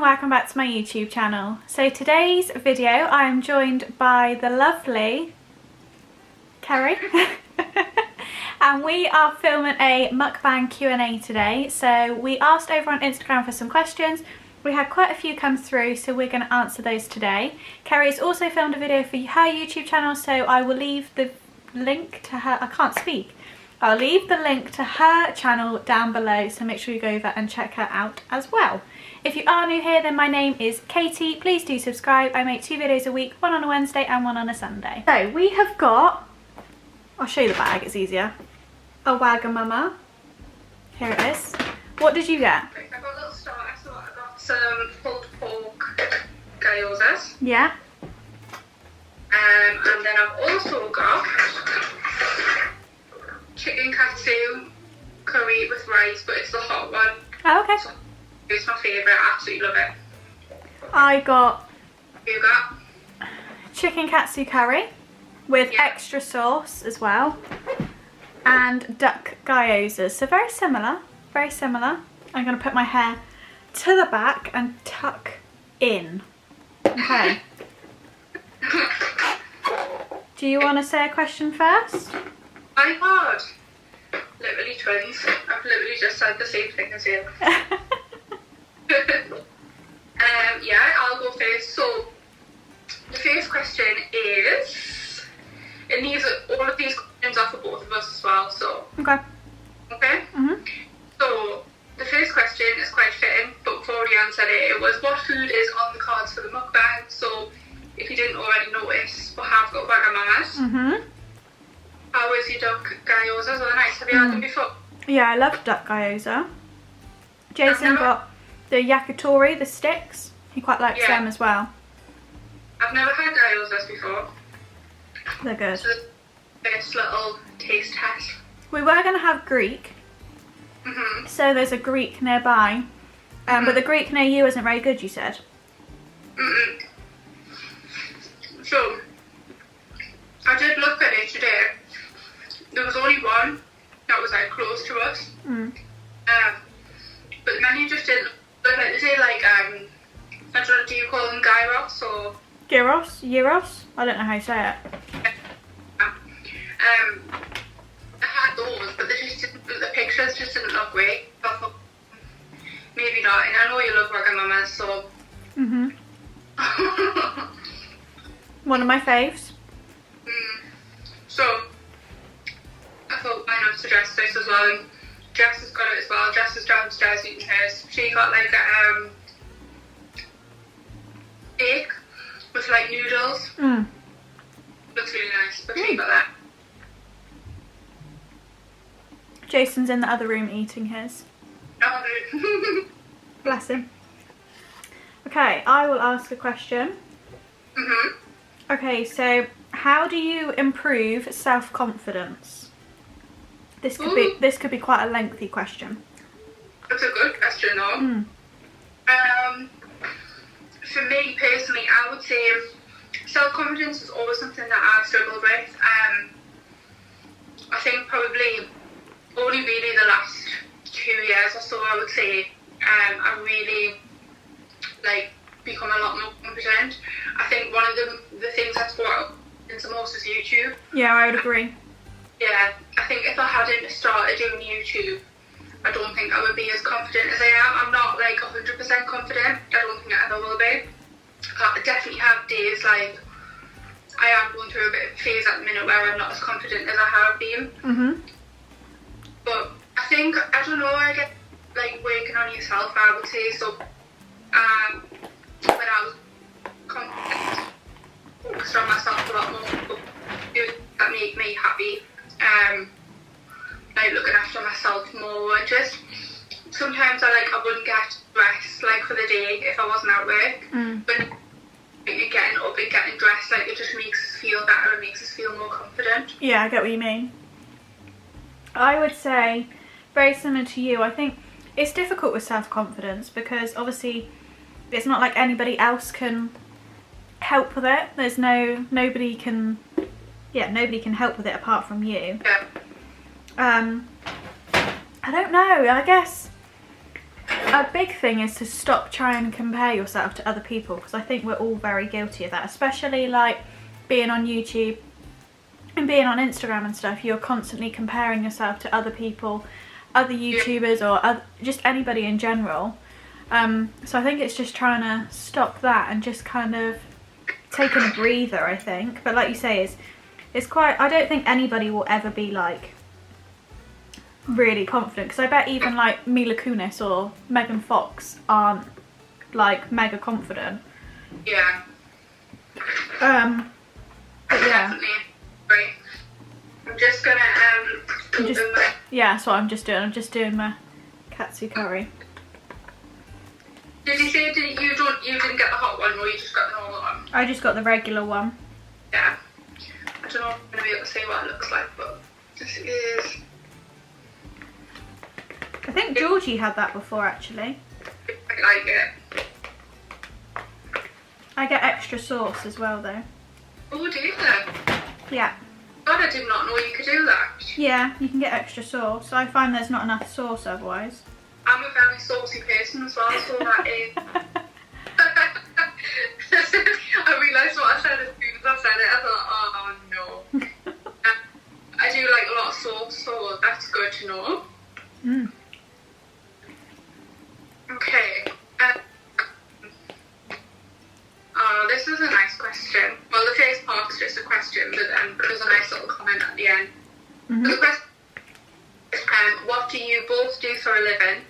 and welcome back to my YouTube channel. So today's video I am joined by the lovely Kerry and we are filming a mukbang Q&A today. So we asked over on Instagram for some questions. We had quite a few come through, so we're going to answer those today. Kerry's also filmed a video for her YouTube channel, so I will leave the link to her, I'll leave the link to her channel down below, so make sure you go over and check her out as well. If you are new here, then my name is Katie. Please do subscribe. I make 2 videos a week, one on a Wednesday and one on a Sunday. So we have got, I'll show you the bag, it's easier. A Wagamama. Here it is. What did you get? I got a little starter, so I got some pulled pork gyozas. Yeah. And then I've also got chicken katsu curry with rice, but it's the hot one. Oh, okay. So it's my favourite, I absolutely love it. I got You got? chicken katsu curry with extra sauce as well, and duck gyozas. So very similar, very similar. I'm going to put my hair to the back and tuck in. Okay. Do you want to say a question first? My God. Literally twins. I've literally just said the same thing as you. Yeah, I'll go first. So, the first question is, and all of these questions are for both of us as well, so. Okay. Okay? So, the first question is quite fitting, but before we answered it, it was what food is on the cards for the mukbang. So, if you didn't already notice, we have got Wagamamas. How is your duck gyozas? Are they nice? Have you had them before? Yeah, I love duck gyoza. Jason got the yakitori, the sticks. He quite likes them as well. I've never had gyozas before. They're good. So, this little taste test. We were going to have Greek. So there's a Greek nearby. But the Greek near you isn't very good, you said. So, I did look at it today. There was only one that was like close to us. But the menu just didn't look like, is it like, I don't know, do you call them gyros or? Gyros? I don't know how you say it. I had those, but the pictures just didn't look great. I thought, maybe not, and I know you love Wagamama, so. One of my faves. So, I thought, why not suggest this as well? And Jess has got it as well. Jess is downstairs eating hers. She got like a steak with like noodles. Looks really nice, but she got that. Jason's in the other room eating his. Oh, Bless him. Okay, I will ask a question. Okay, so how do you improve self-confidence? This could be quite a lengthy question. That's a good question though. For me personally, I would say self-confidence is always something that I've struggled with. I think probably only really the last 2 years or so, I would say, I really become a lot more confident. I think one of the things that's brought into most is YouTube. Yeah, I would agree. Yeah, I think if I hadn't started doing YouTube, I don't think I would be as confident as I am. I'm not 100% confident. I don't think I ever will be. I definitely have days I am going through a bit of a phase at the minute where I'm not as confident as I have been. But I think, I don't know, I get working on yourself, I would say. So when I was confident, focused on myself a lot more, that made me happy. Looking after myself more, and just sometimes I wouldn't get dressed for the day if I wasn't at work. But getting up and getting dressed, it just makes us feel better. It makes us feel more confident. Yeah, I get what you mean. I would say very similar to you. I think it's difficult with self-confidence because obviously it's not like anybody else can help with it. There's nobody can help with it apart from you. Yeah. I don't know, I guess a big thing is to stop trying to compare yourself to other people, because I think we're all very guilty of that, especially like being on YouTube and being on Instagram and stuff. You're constantly comparing yourself to other people, other YouTubers, or just anybody in general. So I think it's just trying to stop that and just kind of taking a breather, I think. But like you say, it's quite, I don't think anybody will ever be like really confident, because I bet even like Mila Kunis or Megan Fox aren't like mega confident. Yeah. But yeah. Definitely. Right. I'm just gonna open my... Yeah, that's what I'm just doing. I'm just doing my katsu curry. Did you say you didn't get the hot one, or you just got the normal one? I just got the regular one. Yeah. I don't know if I'm gonna be able to see what it looks like, but this is... I think Georgie had that before, actually. I like it. I get extra sauce as well, though. Oh, do you then? Yeah. God, I did not know you could do that. Yeah, you can get extra sauce. I find there's not enough sauce otherwise. I'm a very saucy person as well, so that is... I realised what I said as soon as I said it. I thought, oh no. I do like a lot of sauce, so that's good to know. Mm. Okay. This is a nice question. Well, the first part's just a question, but then there's a nice little comment at the end. Mm-hmm. So the question is, what do you both do for a living?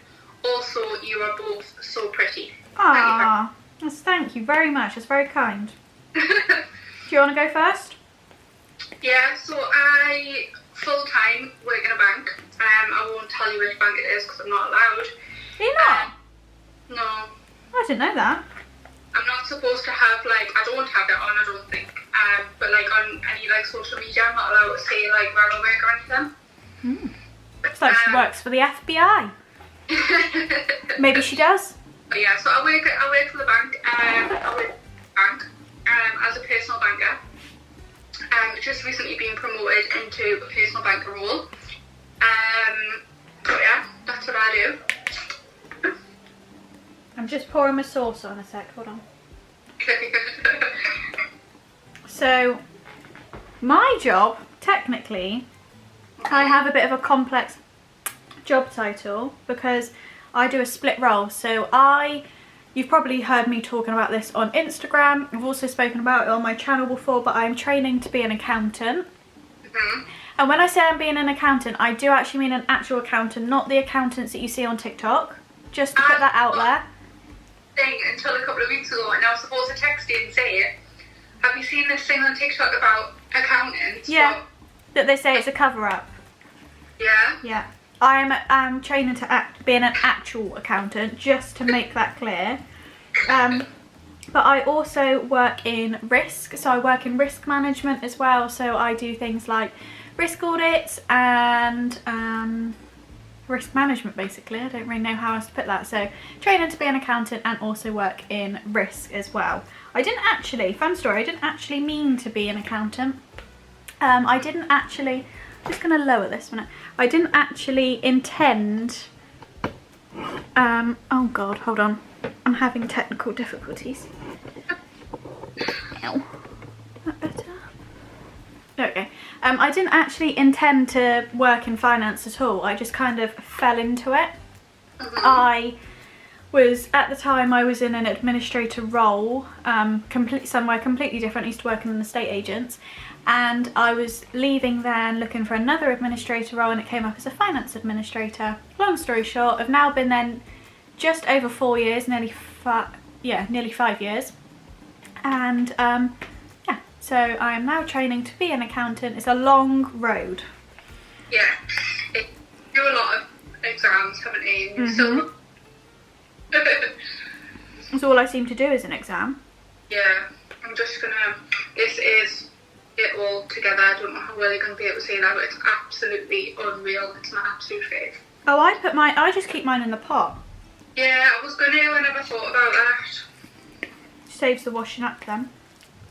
Also, you are both so pretty. Ah, thank you very much. That's very kind. Do you want to go first? Yeah, so I full-time work in a bank. I won't tell you which bank it is because I'm not allowed. Are you not? No. I didn't know that. I'm not supposed to have, like, I don't have it on, I don't think. But, like, on any, like, social media, I'm not allowed to say, like, where I work or anything. It's like she works for the FBI. Maybe she does. But yeah, so I work for the bank. I work for the bank as a personal banker. Just recently been promoted into a personal banker role. So yeah, that's what I do. I'm just pouring my sauce on a sec. Hold on. So, my job, technically, I have a bit of a complex job title because I do a split role. So you've probably heard me talking about this on Instagram. I've also spoken about it on my channel before, but I'm training to be an accountant. Mm-hmm. And when I say I'm being an accountant, I do actually mean an actual accountant, not the accountants that you see on TikTok. Just to put that out there. Thing until a couple of weeks ago, and I was supposed to text you and say it. Have you seen this thing on TikTok about accountants? Yeah, that they say it's a cover-up. Yeah? Yeah. I'm training to being an actual accountant, just to make that clear. But I also work in risk, so I work in risk management as well. So I do things like risk audits and risk management, basically. I don't really know how else to put that. So training to be an accountant and also work in risk as well. I didn't actually, fun story, I didn't actually mean to be an accountant. I didn't actually, I'm just going to lower this one. I didn't actually intend, oh god, hold on. I'm having technical difficulties. Ow. Is that better? Okay. I didn't actually intend to work in finance at all. I just kind of fell into it. I was, at the time, I was in an administrator role, somewhere completely different. I used to work in an estate agents. And I was leaving then, looking for another administrator role, and it came up as a finance administrator. Long story short, I've now been then just over 4 years, nearly 5 years. And yeah, so I am now training to be an accountant. It's a long road. Yeah, you do a lot of exams, haven't you? Mm-hmm. So that's all I seem to do is an exam. Yeah, I'm just gonna, this is it all together. I don't know how well you're going to be able to see that, but it's absolutely unreal. It's my absolute fave. Oh, I just keep mine in the pot. Yeah, I was going to, I never thought about that. Saves the washing up then.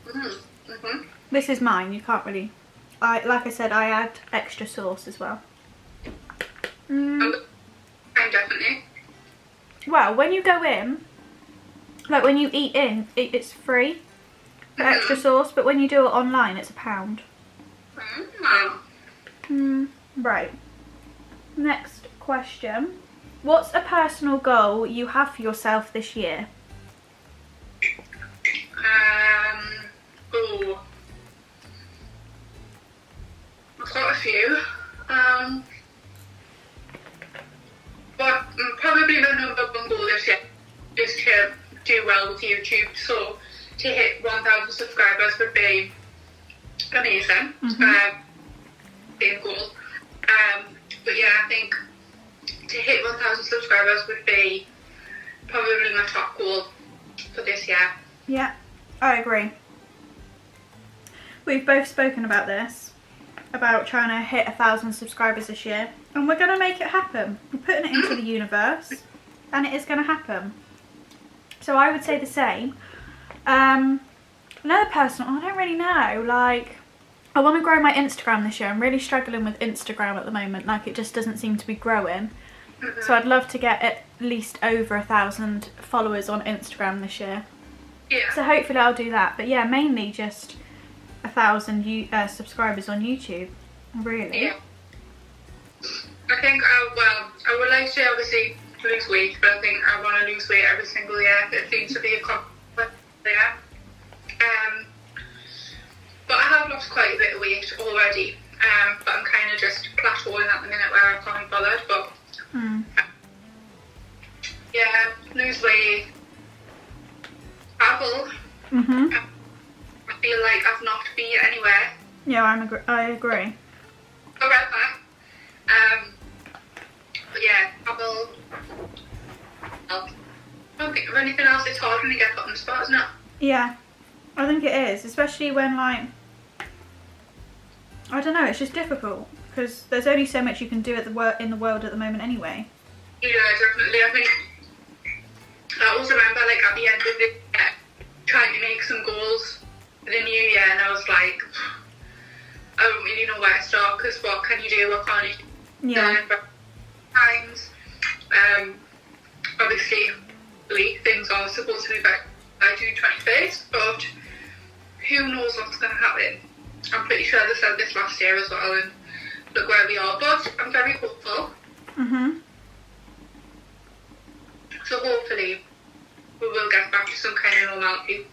Mm-hmm. Mm-hmm. This is mine, you can't really, like I said, I add extra sauce as well. Definitely. well, when you go in, like when you eat in, it's free for extra sauce, but when you do it online, it's £1. Right. Next question. What's a personal goal you have for yourself this year? I've got a few. But probably my number one goal this year is to do well with YouTube. So to hit 1,000 subscribers would be amazing. Same goal. But yeah, I think to hit 1,000 subscribers would be probably my top goal for this year. Yeah, I agree. We've both spoken about this, about trying to hit 1,000 subscribers this year, and we're going to make it happen. We're putting it into the universe, and it is going to happen. So I would say the same. Another personal, I don't really know, like, I want to grow my Instagram this year. I'm really struggling with Instagram at the moment, like it just doesn't seem to be growing. So I'd love to get at least over 1,000 followers on Instagram this year. Yeah. So hopefully I'll do that. But yeah, mainly just 1,000 subscribers on YouTube, really. Yeah. I think, I would like to obviously lose weight, but I think I want to lose weight every single year. It seems to be a compliment there. But I have lost quite a bit of weight already. But I'm kind of just plateauing at the minute where I can't be bothered. But yeah, lose weight, travel. I feel like I've not been anywhere. Yeah, I agree. Go right back. But yeah, travel. I don't think of anything else. It's hard when you get put on the spot, isn't it? Yeah, I think it is, especially when, like, I don't know, it's just difficult because there's only so much you can do in the world at the moment anyway. Yeah, definitely. I think I also remember, like, at the end of the year, trying to make some goals for the new year, and I was like, I don't really know where to start, because what can you do, what can't you do? Yeah. Times, obviously, things are supposed to be back by June 21st, but who knows what's going to happen. I'm pretty sure they said this last year as well, and look where we are, but I'm very hopeful. So hopefully we will get back to some kind of normality.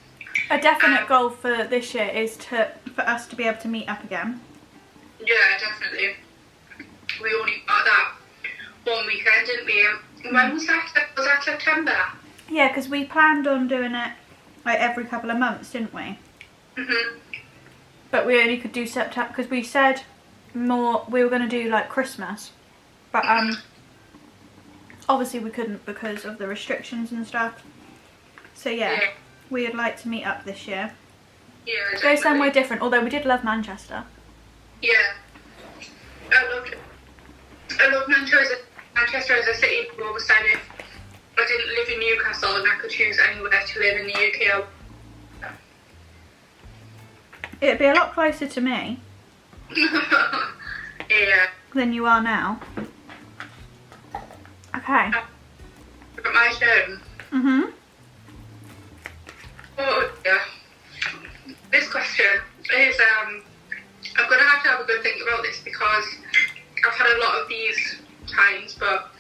A definite goal for this year is for us to be able to meet up again. Yeah, definitely. We only got that one weekend, didn't we? When was that? Was that September? Yeah, because we planned on doing it like every couple of months, didn't we? But we only could do September because we said we were going to do like Christmas, but obviously we couldn't because of the restrictions and stuff. So yeah, we would like to meet up this year. Yeah, go somewhere different, although we did love Manchester. Yeah, I love Manchester as a city. But always said if I didn't live in Newcastle and I could choose anywhere to live in the UK, it'd be a lot closer to me. Yeah. Than you are now. Okay. But my turn. Oh yeah. This question is I'm gonna have a good think about this because I've had a lot of these times, but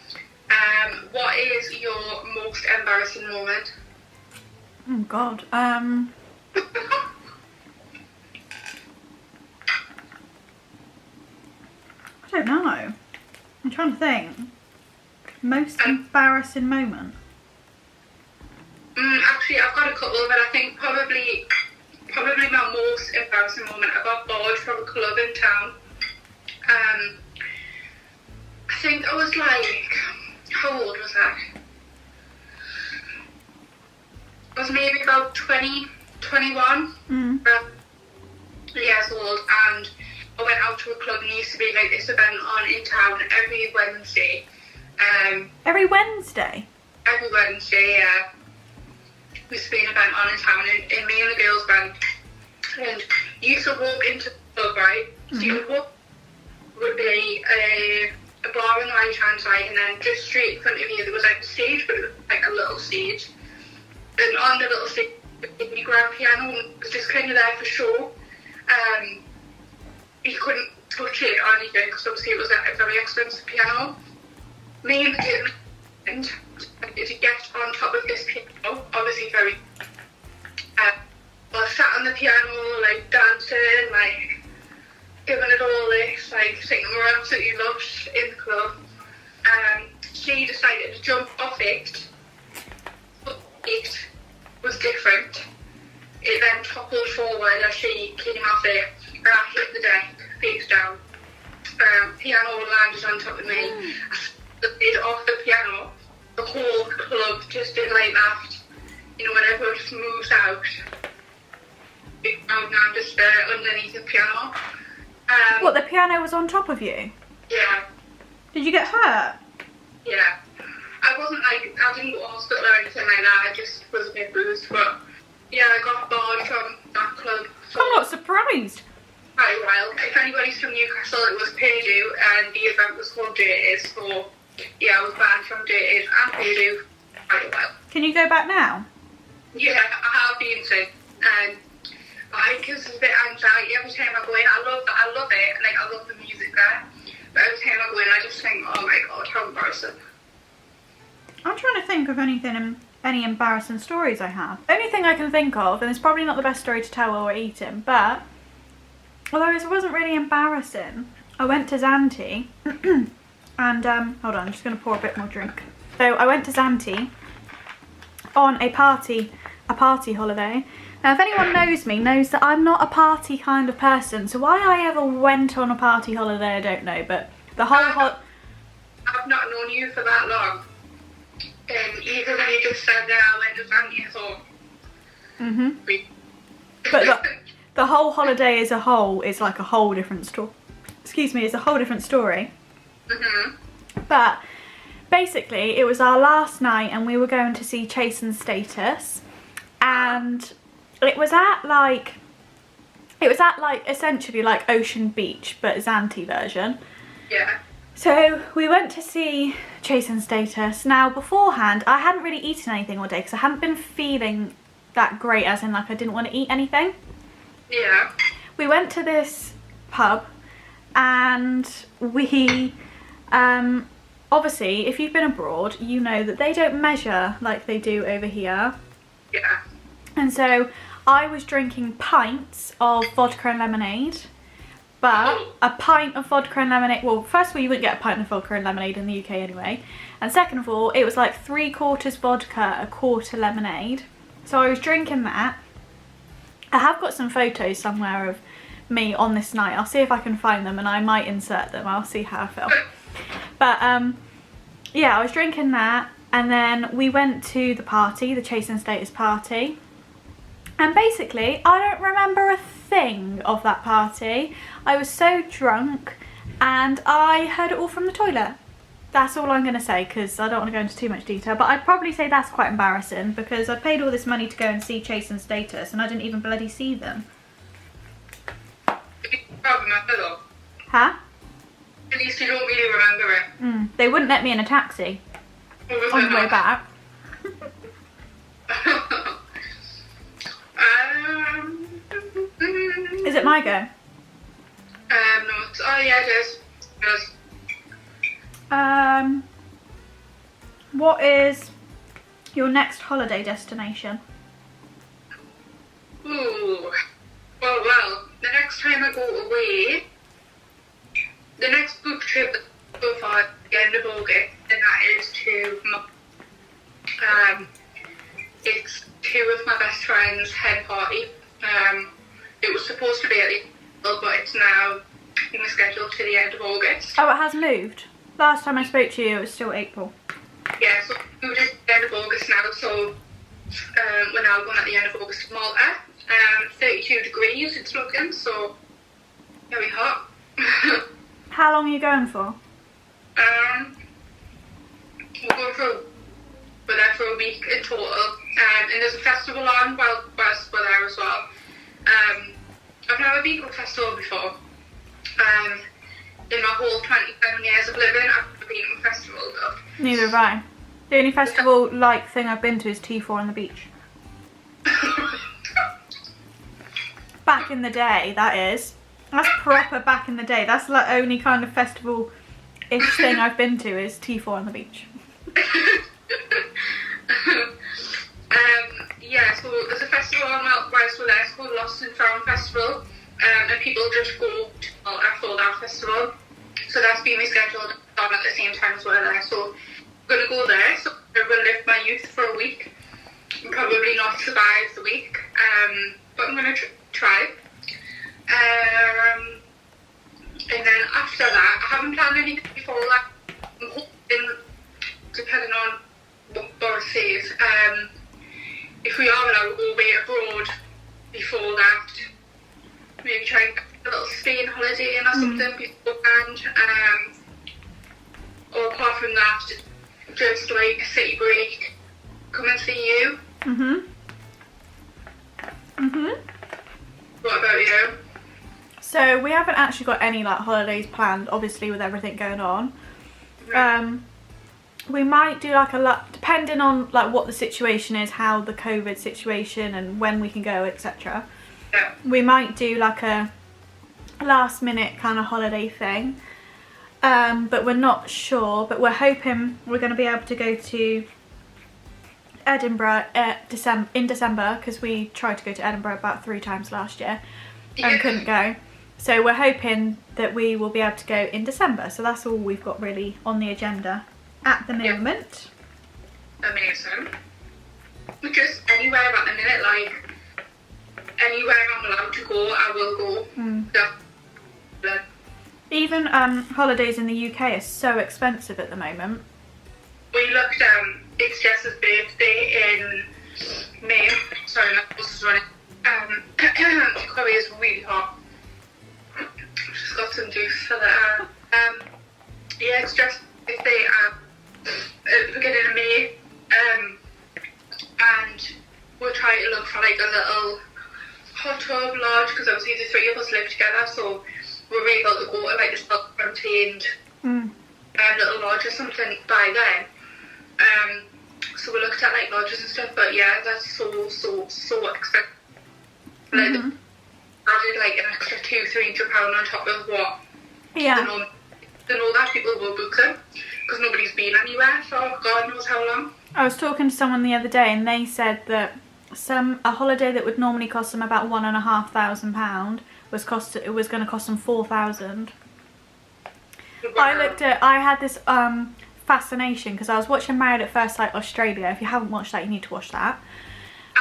what is your most embarrassing moment? Oh God. I don't know. I'm trying to think. Most embarrassing moment. Actually, I've got a couple, but I think probably my most embarrassing moment. I got bored from a club in town. I think I was like, how old was I? I was maybe about 20, 21 years old, and I went out to a club, and there used to be like this event on in town every Wednesday. Every Wednesday? Every Wednesday, yeah. We used to be an event on in town, and me and the girls went, and you used to walk into the club, right? So you would walk, would be a a bar on the right hand side, and then just straight in front of you there was like a stage, but it was like a little stage. And on the little stage, the grand piano was just kind of there for show. You couldn't touch it or anything because obviously it was a very expensive piano. Me and the kid to get on top of this piano, obviously very. I sat on the piano, like dancing, like giving it all this, like thinking we were absolutely lush in the club. She decided to jump off it, but it was different. It then toppled forward as she came off it, and I hit the deck, face down. Piano landed on top of me. I slid off the piano. The whole club just did like that. You know, when everyone just moves out. I'm now just underneath the piano. What, the piano was on top of you? Yeah. Did you get hurt? Yeah. I didn't go to hospital or anything like that. I just was a bit bruised, but yeah, I got barred from that club. So I'm not surprised. quite a while. If anybody's from Newcastle, it was Purdue, and the event was called Dated, so yeah, I was banned from Dated and Purdue quite a while. Can you go back now? Yeah, I have been to, and I think it's a bit of anxiety every time I go in. I love it, like I love the music there, but every time I go in I just think, oh my god, how embarrassing. I'm trying to think of any embarrassing stories I have. Only thing I can think of, and it's probably not the best story to tell while we're eating, but although it wasn't really embarrassing, I went to Zante and hold on, I'm just going to pour a bit more drink. So I went to Zante on a party holiday. Now if anyone knows me, knows that I'm not a party kind of person, so why I ever went on a party holiday I don't know, but the whole I've not known you for that long. Even when you just said that I went to Zante, I thought... But the whole holiday as a whole is like a whole different story. Excuse me, it's a whole different story. But basically, it was our last night and we were going to see Chase and Status, and it was at like essentially like Ocean Beach, but Zante version. Yeah. So we went to see Chase and Status. Now beforehand, I hadn't really eaten anything all day because I hadn't been feeling that great, as in like I didn't want to eat anything. Yeah. We went to this pub and we, obviously if you've been abroad, you know that they don't measure like they do over here. Yeah. And so I was drinking pints of vodka and lemonade. But a pint of vodka and lemonade, well, first of all, you wouldn't get a pint of vodka and lemonade in the UK anyway. And second of all, it was like 3/4 vodka, 1/4 lemonade. So I was drinking that. I have got some photos somewhere of me on this night. I'll see if I can find them and I might insert them. I'll see how I feel. But yeah, I was drinking that, and then we went to the party, the Chase and Status party. And basically, I don't remember a thing of that party. I was so drunk and I heard it all from the toilet. That's all I'm going to say because I don't want to go into too much detail, but I'd probably say that's quite embarrassing because I paid all this money to go and see Chase and Status and I didn't even bloody see them. Huh? At least you don't really remember it. They wouldn't let me in a taxi on the way back. Is it my go? No, oh yeah, it is. What is your next holiday destination? Ooh. Well, the next time I go away, the next book trip so far at the end of August, and that is to it's two of my best friends' head party. It was supposed to be at the end, but it's now in the schedule to the end of August. Oh, it has moved. Last time I spoke to you, it was still April. Yeah, so we moved at the end of August now, so we're now going at the end of August to Malta. 32 degrees it's looking, so very hot. How long are you going for? We're there for a week in total, and there's a festival on whilst we're there as well. I've never been to a festival before. in my whole 27 years of living, I've never been to a festival though. Neither have I. The only festival-like thing I've been to is T4 on the beach. Back in the day, that is. That's proper back in the day. That's the only kind of festival-ish thing I've been to is T4 on the beach. Yeah, so there's a festival on whilst we're there, it's called Lost and Found Festival, and people just go to a sold-out festival. So that's been rescheduled on at the same time as we're there. So I'm going to go there, so I'm going to live my youth for a week. And probably not survive the week, but I'm going to try. And then after that, I haven't planned anything before that. I'm hoping, depending on what Boris says, if we are allowed to go away abroad before that, maybe try and get a little Spain holiday in or something beforehand. Or apart from that, just like a city break, come and see you. What about you? So we haven't actually got any like holidays planned, obviously with everything going on. Right. We might do like a lot, depending on like what the situation is, how the COVID situation and when we can go, etc. Yeah. We might do like a last minute kind of holiday thing, but we're not sure. But we're hoping we're going to be able to go to Edinburgh in December, because we tried to go to Edinburgh about 3 times last year and couldn't go. So we're hoping that we will be able to go in December. So that's all we've got really on the agenda at the moment. Amazing. Just anywhere at the minute, like anywhere I'm allowed to go, I will go. Even holidays in the UK are so expensive at the moment. We looked it's Jess's birthday in May. Sorry, my bus is running. Chloe is really hot. She's got some juice for that. Yeah, it's Jess's birthday at the beginning of May. And we'll try to look for like a little hot tub lodge, because obviously the 3 of us live together, so we're able to go to like a self-contained little lodge or something by then. So we looked at like lodges and stuff, but yeah, that's so expensive. Like added like an extra £200-300 on top of what they know that people will book them, because nobody's been anywhere for God knows how long. I was talking to someone the other day and they said that a holiday that would normally cost them about £1,500 was going to cost them £4,000. Wow. I had this fascination because I was watching Married at First Sight Australia. If you haven't watched that, you need to watch that.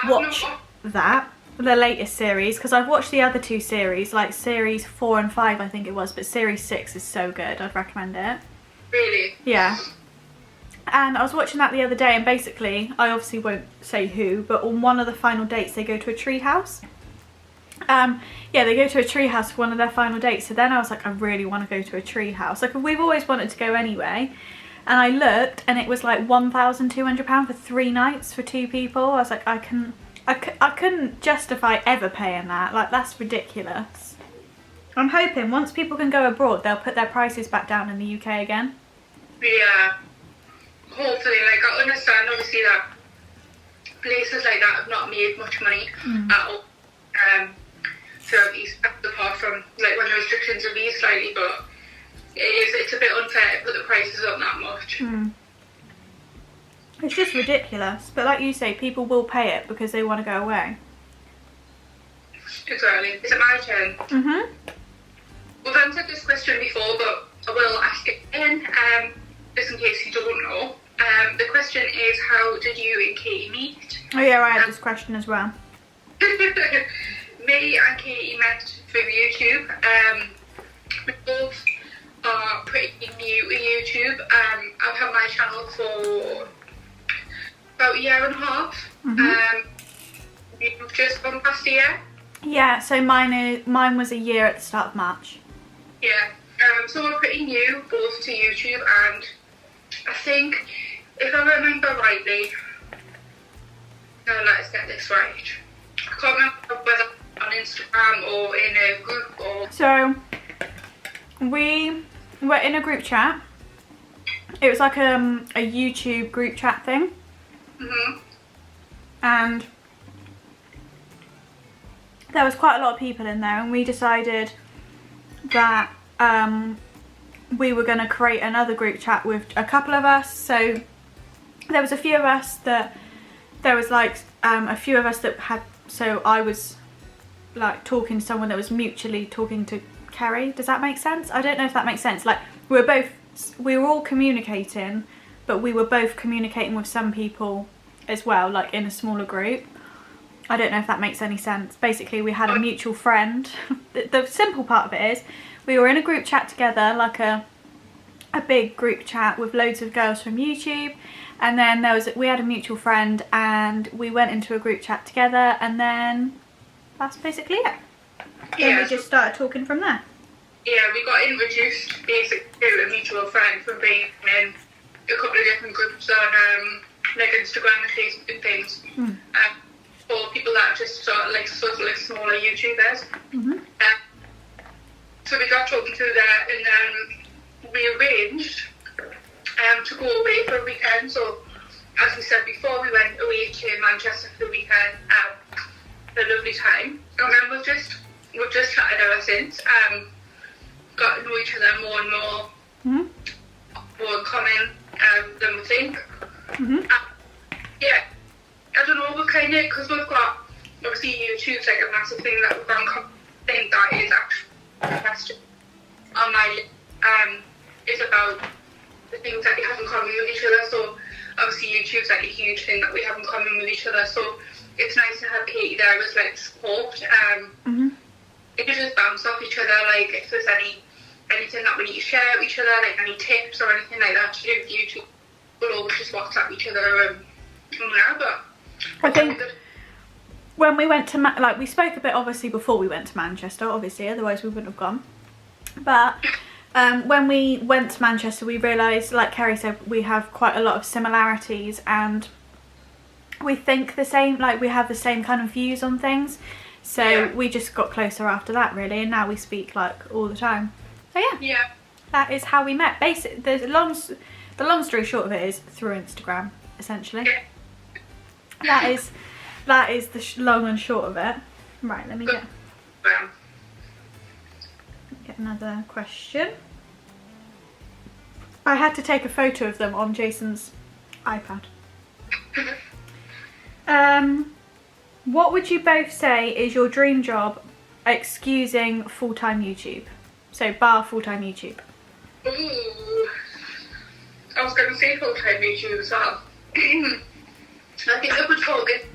Watch that, the latest series, because I've watched the other 2 series, like series 4 and 5 I think it was, but series 6 is so good, I'd recommend it. Really? Yeah. And I was watching that the other day, and basically, I obviously won't say who, but on one of the final dates they go to a tree house. Yeah, they go to a tree house for one of their final dates. So then I was like, I really want to go to a tree house. Like, we've always wanted to go anyway. And I looked and it was like £1,200 for 3 nights for 2 people. I was like, I couldn't justify ever paying that. Like, that's ridiculous. I'm hoping once people can go abroad, they'll put their prices back down in the UK again. Yeah. Hopefully, like, I understand obviously that places like that have not made much money at all. Throughout these, apart from like when the restrictions have eased slightly, but it's a bit unfair to put the prices up that much. It's just ridiculous. But like you say, people will pay it because they want to go away. Exactly. Is it my turn? We've answered this question before, but I will ask it again, just in case you don't know. The question is, how did you and Katie meet? Oh yeah, I had this question as well. Me and Katie met through YouTube. We both are pretty new to YouTube. I've had my channel for about a year and a half. You've just gone past a year? Yeah, so mine was a year at the start of March. Yeah, so we're pretty new both to YouTube, and I think, if I remember rightly, no, let's get this right. I can't remember whether on Instagram or in a group or... So, we we're in a group chat. It was like a YouTube group chat thing. And there was quite a lot of people in there, and we decided that we were going to create another group chat with a couple of us. So there was a few of us that, there was like a few of us that had, so I was like talking to someone that was mutually talking to Kerry. Does that make sense? I don't know if that makes sense. Like we were all communicating, but we were both communicating with some people as well, like in a smaller group. I don't know if that makes any sense. Basically, we had a mutual friend. The simple part of it is we were in a group chat together, like a big group chat with loads of girls from YouTube, and then we had a mutual friend, and we went into a group chat together, and then that's basically it. Yeah, and we just started talking from there. Yeah, we got introduced basically to a mutual friend from being in a couple of different groups on like Instagram and Facebook and things. For people that are just sort of like smaller YouTubers. So we got talking to that, and then we arranged to go away for a weekend. So as we said before, we went away to Manchester for the weekend. A lovely time, and then we've just chatted ever since. Got to know each other more and more. More in common than we think. Yeah, I don't know, we're kind of, because we've got, obviously YouTube's like a massive thing that we've got in common. I think that is actually the question on my list, is about the things that we have in common with each other. So obviously YouTube's like a huge thing that we have in common with each other, so it's nice to have Katie there as like support. It can just bounce off each other, like if there's anything that we need to share with each other, like any tips or anything like that to do with YouTube, we'll always just WhatsApp each other but I think when we went to we spoke a bit obviously before we went to Manchester, obviously, otherwise we wouldn't have gone. But when we went to Manchester, we realised, like Kerry said, we have quite a lot of similarities, and we think the same, like we have the same kind of views on things. So we just got closer after that, really, and now we speak like all the time. So yeah, that is how we met. Basically, the long story short of it is through Instagram, essentially. That is the long and short of it. Right, let me get another question. I had to take a photo of them on Jason's iPad. What would you both say is your dream job, excusing full-time YouTube? So bar full-time YouTube. Ooh, I was going to say full-time YouTube as well. I think if we're talking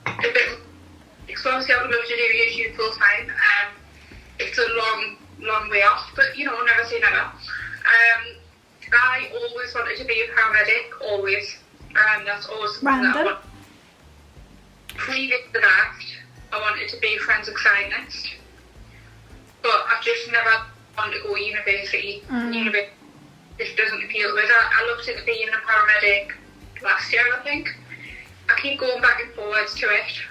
a bit, because obviously I would love to do YouTube full-time. It's a long way off, but you know, never say never. I always wanted to be a paramedic, always. That's always something that I want. Previous to that, I wanted to be a forensic scientist, but I've just never wanted to go university. University just doesn't appeal with it. I looked at being a paramedic last year, I think. I keep going back and forwards to it,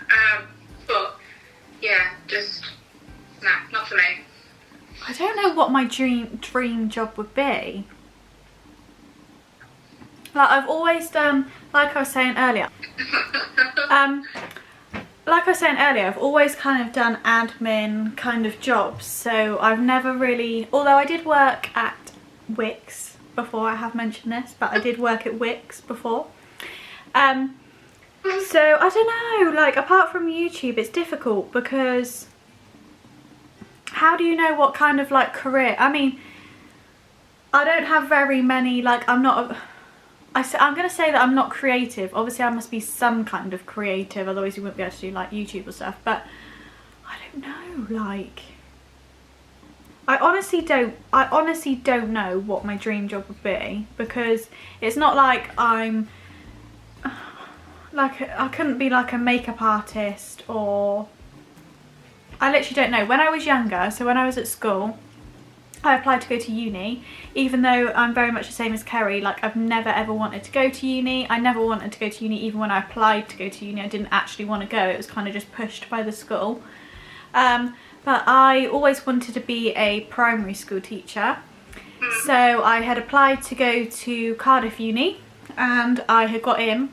but yeah, just not for me. I don't know what my dream job would be. Like I've always done, like I was saying earlier, I've always kind of done admin kind of jobs. So I've never really, although I did work at Wix before, I have mentioned this, but I did work at Wix before. So I don't know, like apart from YouTube, it's difficult because how do you know what kind of like career? I mean, I don't have very many, like I'm going to say that I'm not creative. Obviously I must be some kind of creative, otherwise you wouldn't be able to do like YouTube or stuff, but I don't know, like I honestly don't know what my dream job would be, because it's not like I'm like, I couldn't be like a makeup artist, or I literally don't know. When I was younger, so when I was at school, I applied to go to uni, even though I'm very much the same as Kerry. Like I've never ever wanted to go to uni. I never wanted to go to uni. Even when I applied to go to uni, I didn't actually want to go. It was kind of just pushed by the school. But I always wanted to be a primary school teacher. So I had applied to go to Cardiff Uni, and I had got in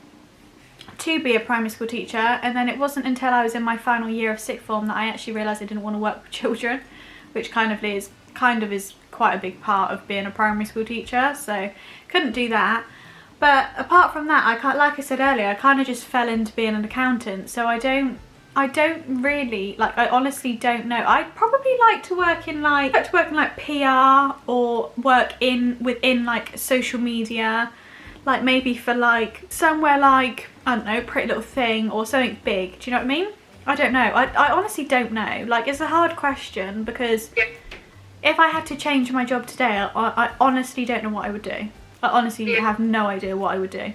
to be a primary school teacher, and then it wasn't until I was in my final year of sixth form that I actually realised I didn't want to work with children, which kind of is quite a big part of being a primary school teacher, so couldn't do that. But apart from that, like I said earlier, I kind of just fell into being an accountant, so I don't really, like, I honestly don't know. I'd probably like to work in like PR, or work within like social media, like maybe for like somewhere like, I don't know, Pretty Little Thing or something big. Do you know what I mean? I don't know. I honestly don't know. Like, it's a hard question, because if I had to change my job today, I honestly don't know what I would do. I honestly have no idea what I would do.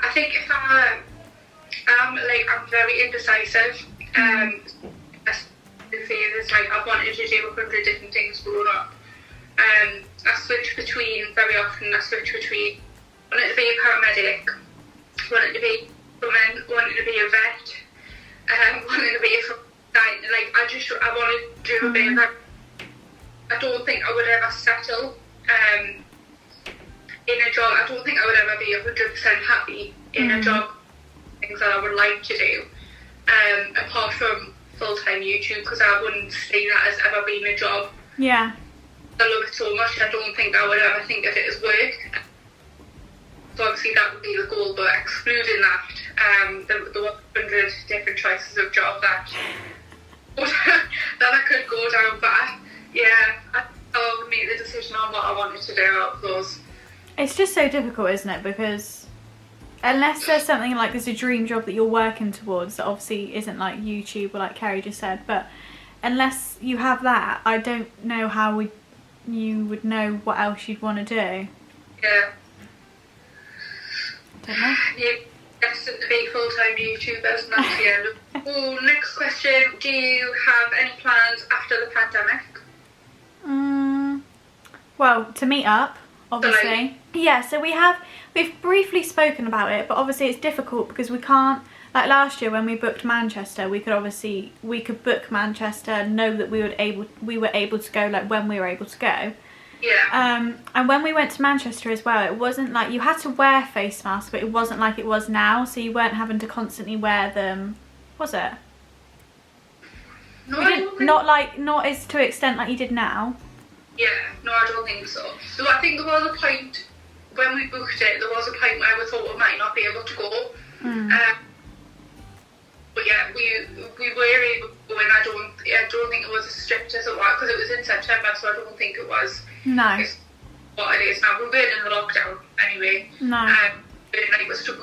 I think if I'm very indecisive. The thing is, like, I've wanted to do 100 different things growing up. I switch between wanting to be a paramedic, wanting to be a woman, wanting to be a vet, wanting to be a like, I want to do a bit of that. I don't think I would ever settle in a job. I don't think I would ever be 100% happy in a job. Things that I would like to do, apart from full-time YouTube, because I wouldn't see that as ever being a job. Yeah. I love it so much, I don't think I would ever think of it as work. So obviously that would be the goal, but excluding that, the 100 different choices of job that I could go down, but I would make the decision on what I wanted to do out of those. It's just so difficult, isn't it? Because unless there's something like there's a dream job that you're working towards that obviously isn't like YouTube or like Kerry just said, but unless you have that, I don't know how you would know what else you'd want to do. Yeah. Don't know. You're destined to be full-time YouTubers, and that's the end. Oh, next question. Do you have any plans after the pandemic? Well, to meet up, obviously. Yeah, so we've briefly spoken about it, but obviously it's difficult because we can't, like last year when we booked Manchester, we could book Manchester, know that we were able to go like when we were able to go. Yeah. And when we went to Manchester as well, it wasn't like you had to wear face masks, but it wasn't like it was now, so you weren't having to constantly wear them, was it? No, not as to extent like you did now. Yeah, no, I don't think so. So I think there was a point when we booked it, there was a point where we thought we might not be able to go. But yeah, we were able to go, and I don't think it was as strict as it was, because it was in September, so I don't think it was. No. It's what it is now. We weren't in the lockdown anyway. No. We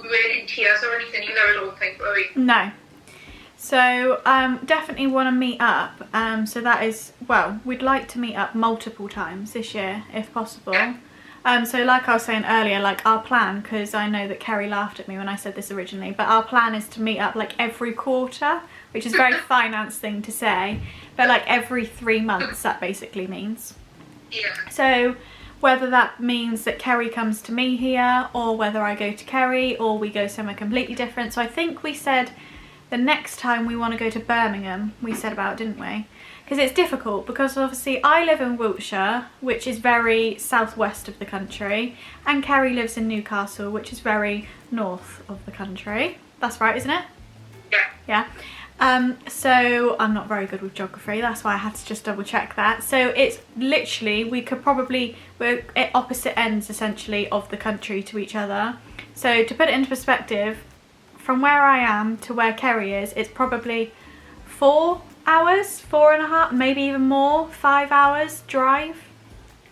weren't in tears or anything either, I don't think, were we? No. So definitely want to meet up. So that is, well, we'd like to meet up multiple times this year if possible. Yeah. So like I was saying earlier, like our plan, because I know that Kerry laughed at me when I said this originally, but our plan is to meet up like every quarter, which is a very finance thing to say, but like every 3 months that basically means. Yeah. So whether that means that Kerry comes to me here, or whether I go to Kerry, or we go somewhere completely different. So I think we said the next time we want to go to Birmingham, we said about, didn't we? Because it's difficult, because obviously I live in Wiltshire, which is very southwest of the country, and Kerry lives in Newcastle, which is very north of the country. That's right, isn't it? Yeah. Yeah. So I'm not very good with geography, that's why I had to just double check that. So it's literally, we're at opposite ends essentially of the country to each other. So to put it into perspective, from where I am to where Kerry is, it's probably 4 hours, 4.5, maybe even more, 5 hours drive.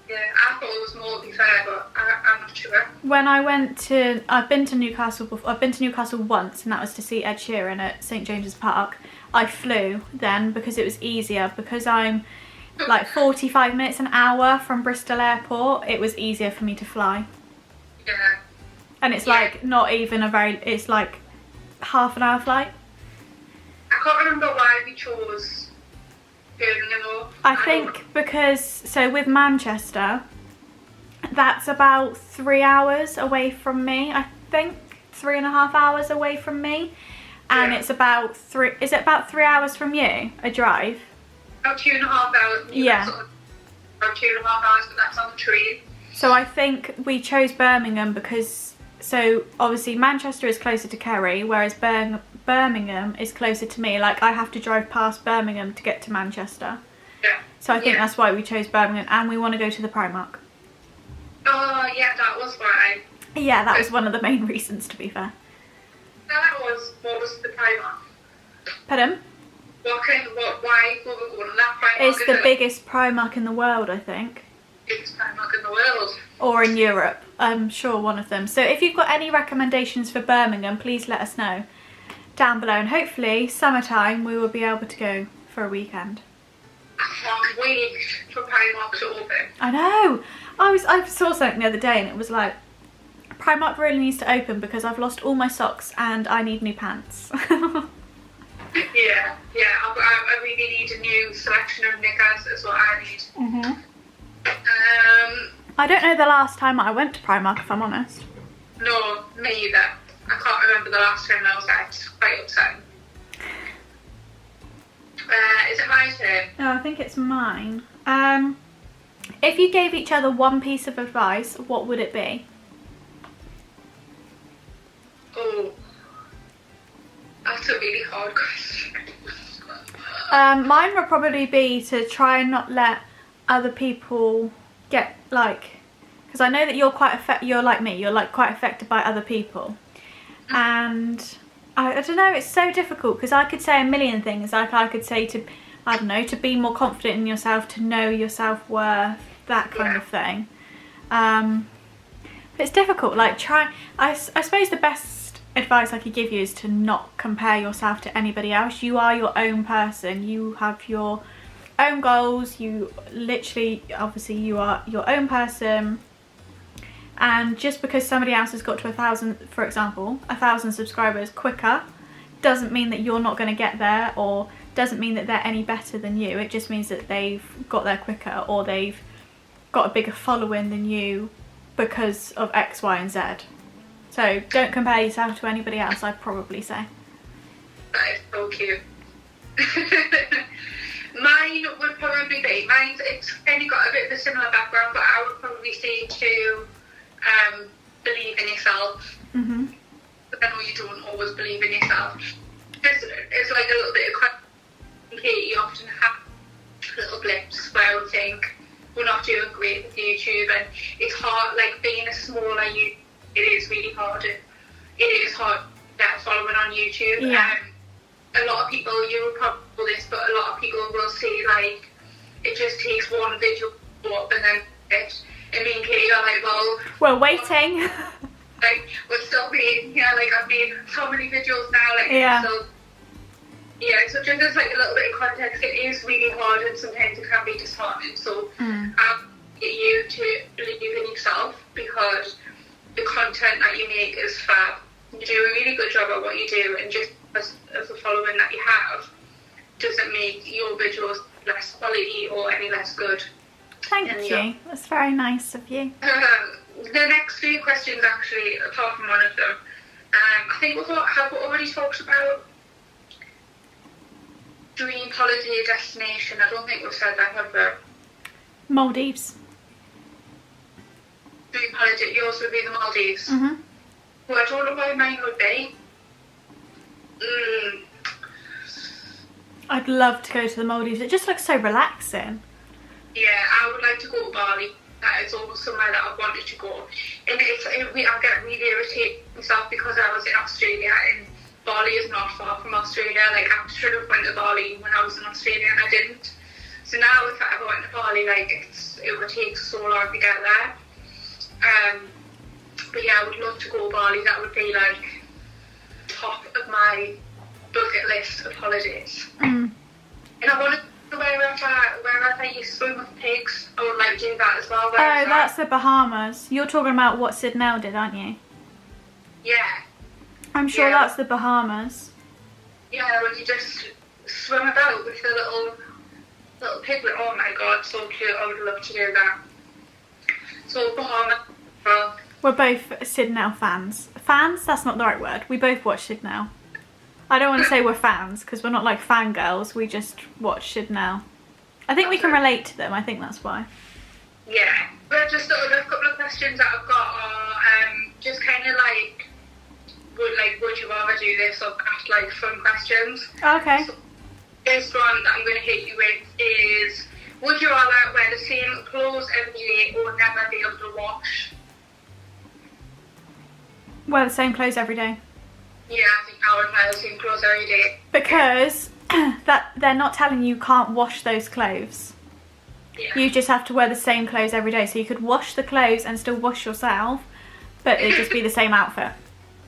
Yeah, I thought it was more, to be fair, but I'm not sure. When I've been to Newcastle before. I've been to Newcastle once, and that was to see Ed Sheeran at St James's Park. I flew then because it was easier, because I'm like 45 minutes, an hour from Bristol Airport. It was easier for me to fly. Yeah. And it's like not even it's like half an hour flight. I can't remember why we chose Birmingham though. I think because, so with Manchester, that's about 3 hours away from me, I think. 3.5 hours away from me. And it's about is it about 3 hours from you, a drive? About 2.5 hours. Yeah. about 2.5 hours, but that's on the train. So I think we chose Birmingham because, so obviously Manchester is closer to Kerry, whereas Birmingham is closer to me. Like I have to drive past Birmingham to get to Manchester. Yeah. So I think that's why we chose Birmingham, and we want to go to the Primark. Oh yeah, that was why. Yeah, that was one of the main reasons, to be fair. What was the Primark? Pardon? Why were we going to that Primark? It's the biggest Primark in the world, I think. Biggest Primark in the world. Or in Europe, I'm sure one of them. So if you've got any recommendations for Birmingham, please let us know down below, and hopefully summertime we will be able to go for a weekend. I can't wait for Primark to open. I know. I saw something the other day and it was like, Primark really needs to open because I've lost all my socks and I need new pants. Yeah, I really need a new selection of knickers is what I need. I don't know the last time I went to Primark, if I'm honest. No, me either. I can't remember the last time I was there. It's quite upsetting. Is it my turn? No, I think it's mine. If you gave each other one piece of advice, what would it be? Oh, that's a really hard question. Mine would probably be to try and not let other people get like, because I know that you're you're like me, you're like quite affected by other people, and I don't know, it's so difficult because I could say a million things. Like I could say to, I don't know, to be more confident in yourself, to know your self-worth, that kind of thing. But it's difficult. Like I suppose the best advice I could give you is to not compare yourself to anybody else. You are your own person. You have your own goals. You literally, obviously, you are your own person. And just because somebody else has got to 1,000, for example, 1,000 subscribers quicker, doesn't mean that you're not going to get there, or doesn't mean that they're any better than you. It just means that they've got there quicker, or they've got a bigger following than you because of X, Y, and Z. So don't compare yourself to anybody else, I'd probably say. That is so cute. Mine would probably be, it's kind of got a bit of a similar background, but I would probably say to believe in yourself. But I know you don't always believe in yourself. It's like a little bit of you often have little blips where I would think we're not doing great with YouTube, and it's hard, like being a smaller you. It is really hard. It is hard to get following on YouTube. Yeah. A lot of people, you will probably know this, but a lot of people will see like it just takes one video up and then it. And me and Katie are like, well, we're waiting. Like we're still waiting. Yeah, like I've made so many videos now. Like so just as like a little bit of context, it is really hard and sometimes it can be disheartening. So get you to believe in yourself, because the content that you make is fab. You do a really good job at what you do, and just as the following that you have doesn't make your videos less quality or any less good. Thank you. That's very nice of you. The next few questions, actually, apart from one of them, I think have already talked about dream holiday destination. I don't think we've said that, have we? Maldives. Dream holiday, yours would be the Maldives. Well, I don't know why mine would be. I'd love to go to the Maldives. It just looks so relaxing. Yeah, I would like to go to Bali. That is always somewhere that I've wanted to go. And I get really irritated myself because I was in Australia, and Bali is not far from Australia. Like, I should have went to Bali when I was in Australia and I didn't. So now if I ever went to Bali, like, it would take so long to get there. But yeah, I would love to go to Bali. That would be like top of my bucket list of holidays. And I want to wherever you swim with pigs. I would like to do that as well. That's the Bahamas. You're talking about what Sidnell did, aren't you? Yeah. I'm sure that's the Bahamas. Yeah, when you just swim about with the little piglet. Oh my god, so cute. I would love to do that. So Bahamas. Well, we're both Sidnell fans. Fans? That's not the right word. We both watch Sidnell. I don't want to say we're fans, because we're not like fangirls. We just watch Sidnell. I think we can relate to them. I think that's why. Yeah. But just the other couple of questions that I've got are just kind of like, would you rather do this or ask like fun questions? Okay. So, first one that I'm going to hit you with is, would you rather wear the same clothes every day or never be able to wash? Wear the same clothes every day. Yeah, I think I would wear the same clothes every day. Because that they're not telling you can't wash those clothes. Yeah. You just have to wear the same clothes every day. So you could wash the clothes and still wash yourself, but it'd just be the same outfit.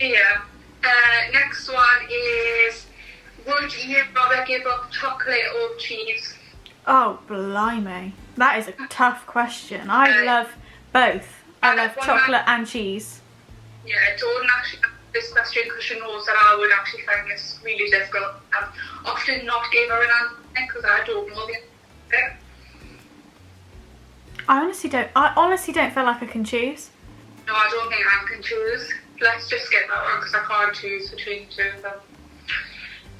Yeah. Next one is, would you rather give up chocolate or cheese? Oh, blimey. That is a tough question. I love both. I love chocolate and cheese. Yeah, Jordan actually asked this question because she knows that I would actually find this really difficult. I've often not gave her an answer because I don't know the answer. I honestly don't feel like I can choose. No, I don't think I can choose. Let's just get that one because I can't choose between the two of them.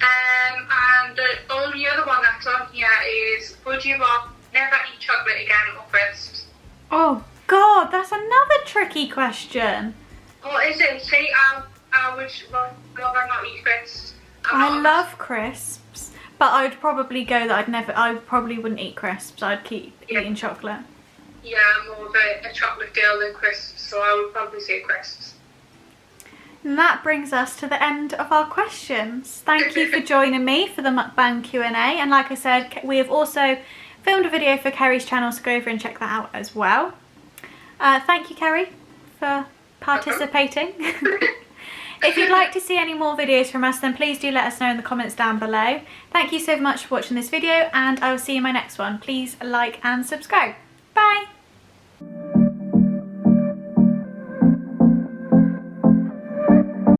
And the only other one that's on here is, would you rather never eat chocolate again or crisps? Oh God, that's another tricky question. Or is it, say I would rather not eat crisps. I love crisps, but I would probably go that I probably wouldn't eat crisps. I'd keep eating chocolate. Yeah, I'm more of a chocolate girl than crisps, so I would probably say crisps. And that brings us to the end of our questions. Thank you for joining me for the mukbang Q&A. And like I said, we have also filmed a video for Kerry's channel, so go over and check that out as well. Thank you, Kerry, for participating. If you'd like to see any more videos from us, then please do let us know in the comments down below. Thank you so much for watching this video, and I will see you in my next one. Please like and subscribe.